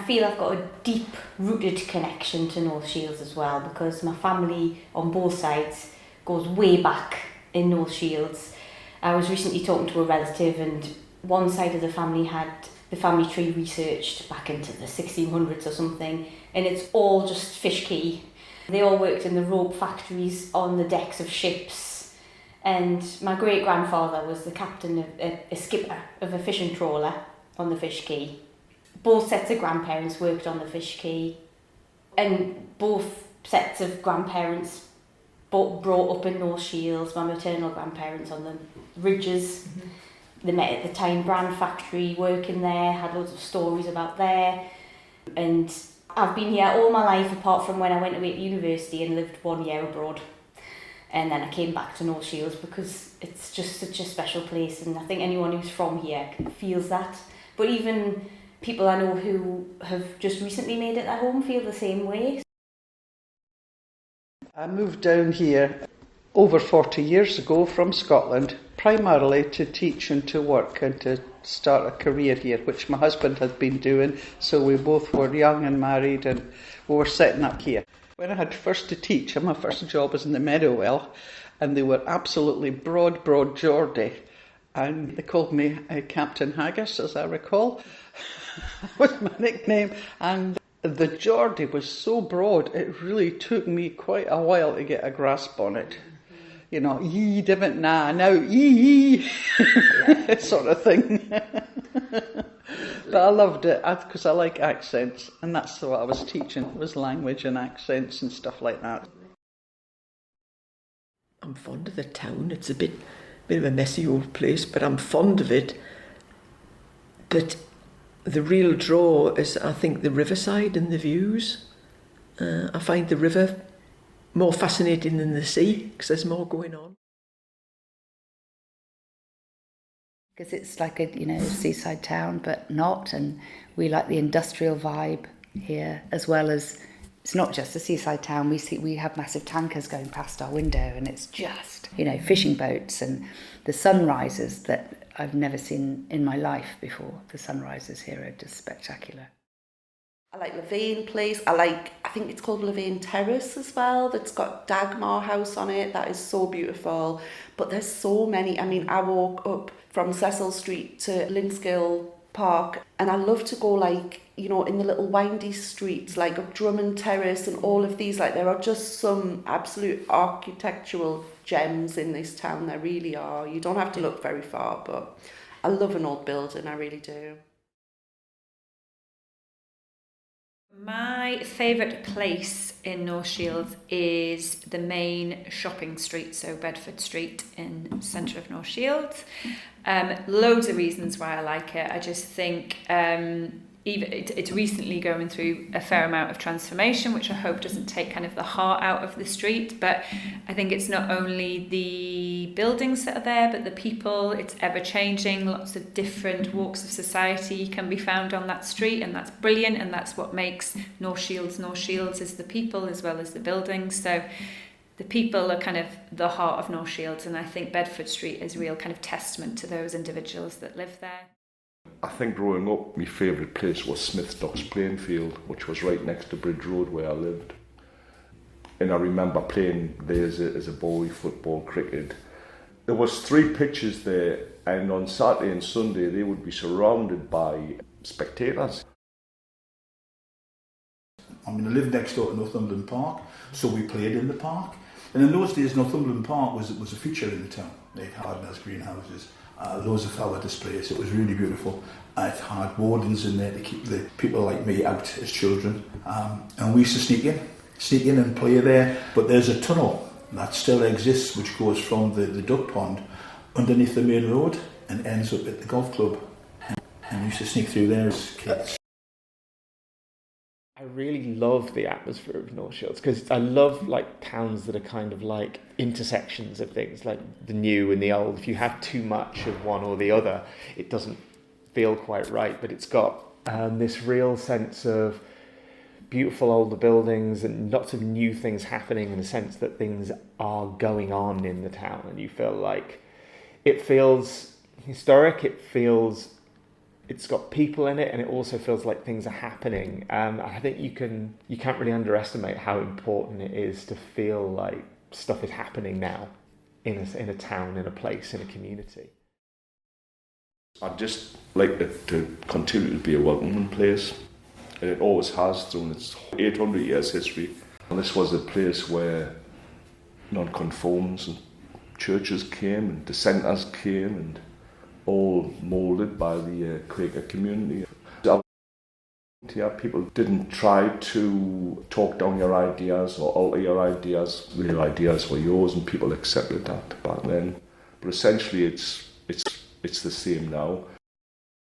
feel I've got a deep-rooted connection to North Shields as well, because my family on both sides goes way back in North Shields. I was recently talking to a relative, and one side of the family had the family tree researched back into the 1600s or something, and it's all just fish key. They all worked in the rope factories on the decks of ships, and my great-grandfather was the captain of a skipper of a fishing trawler on the fish quay. Both sets of grandparents worked on the fish quay, and both sets of grandparents brought up in North Shields. My maternal grandparents on the ridges. Mm-hmm. They met at the Tyne Brand factory working there, had loads of stories about there. And I've been here all my life, apart from when I went away to university and lived 1 year abroad. And then I came back to North Shields because it's just such a special place, and I think anyone who's from here feels that. But even people I know who have just recently made it their home feel the same way. I moved down here over 40 years ago from Scotland, primarily to teach and to work and to start a career here, which my husband had been doing. So we both were young and married, and we were setting up here. When I had first to teach, my first job was in the Meadowell, and they were absolutely broad Geordie. And they called me Captain Haggis, as I recall. was my nickname. And the Geordie was so broad, it really took me quite a while to get a grasp on it. You know, yee, divot, nah, now, yee, sort of thing. But I loved it because I like accents, and that's what I was teaching, was language and accents and stuff like that. I'm fond of the town. It's a bit of a messy old place, but I'm fond of it. But the real draw is, I think, the riverside and the views. I find the river more fascinating than the sea because there's more going on. Because it's like a seaside town, but not, and we like the industrial vibe here, as well as it's not just a seaside town. We have massive tankers going past our window, and it's just fishing boats, and the sunrises that I've never seen in my life before. The sunrises here are just spectacular. I like Louvain Place. I think it's called Louvain Terrace as well. That's got Dagmar House on it. That is so beautiful. But there's so many. I mean, I walk up from Cecil Street to Linskill Park, and I love to go in the little windy streets like up Drummond Terrace and all of these. There are just some absolute architectural gems in this town. There really are. You don't have to look very far, but I love an old building. I really do. My favourite place in North Shields is the main shopping street, so Bedford Street in the centre of North Shields. Loads of reasons why I like it. I just think it's recently going through a fair amount of transformation, which I hope doesn't take kind of the heart out of the street. But I think it's not only the buildings that are there, but the people. It's ever changing. Lots of different walks of society can be found on that street, and that's brilliant. And that's what makes North Shields is the people as well as the buildings. So the people are kind of the heart of North Shields, and I think Bedford Street is a real kind of testament to those individuals that live there. I think growing up, my favourite place was Smith Docks Plainfield, which was right next to Bridge Road where I lived. And I remember playing there as a boy, football, cricket. There was 3 pitches there, and on Saturday and Sunday they would be surrounded by spectators. I lived next door to Northumberland Park, so we played in the park. And in those days, Northumberland Park was a feature in the town. They had gardeners, greenhouses, loads of flower displays. It was really beautiful. It had wardens in there to keep the people like me out as children. And we used to sneak in and play there. But there's a tunnel that still exists, which goes from the duck pond underneath the main road and ends up at the golf club. And we used to sneak through there as kids. I really love the atmosphere of North Shields because I love towns that are kind of like intersections of things, like the new and the old. If you have too much of one or the other, it doesn't feel quite right. But it's got this real sense of beautiful older buildings and lots of new things happening, in the sense that things are going on in the town, and you feel like it feels historic. It feels it's got people in it, and it also feels like things are happening. I think you can't really underestimate how important it is to feel like stuff is happening now in a town, in a place, in a community. I'd just like it to continue to be a welcoming place, and it always has through its 800 years history. And this was a place where non-conforms and churches came and dissenters came, and all moulded by the Quaker community. Yeah, people didn't try to talk down your ideas or alter your ideas. Your ideas were yours, and people accepted that back then. But essentially, it's the same now.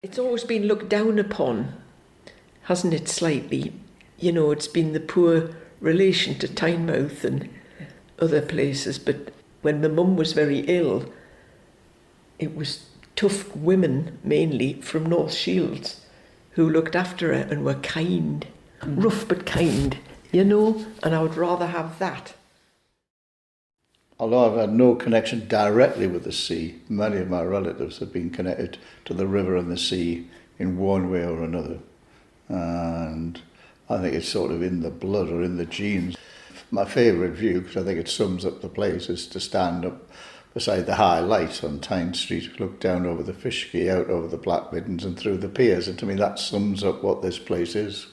It's always been looked down upon, hasn't it, slightly? You know, it's been the poor relation to Tynemouth and other places, but when my mum was very ill, it was tough women, mainly from North Shields, who looked after her and were kind, rough but kind, you know, and I would rather have that. Although I've had no connection directly with the sea, many of my relatives have been connected to the river and the sea in one way or another. And I think it's sort of in the blood or in the genes. My favourite view, because I think it sums up the place, is to stand up beside the high light on Tyne Street, look down over the Fish Quay, out over the Black Middens and through the piers. And to me that sums up what this place is.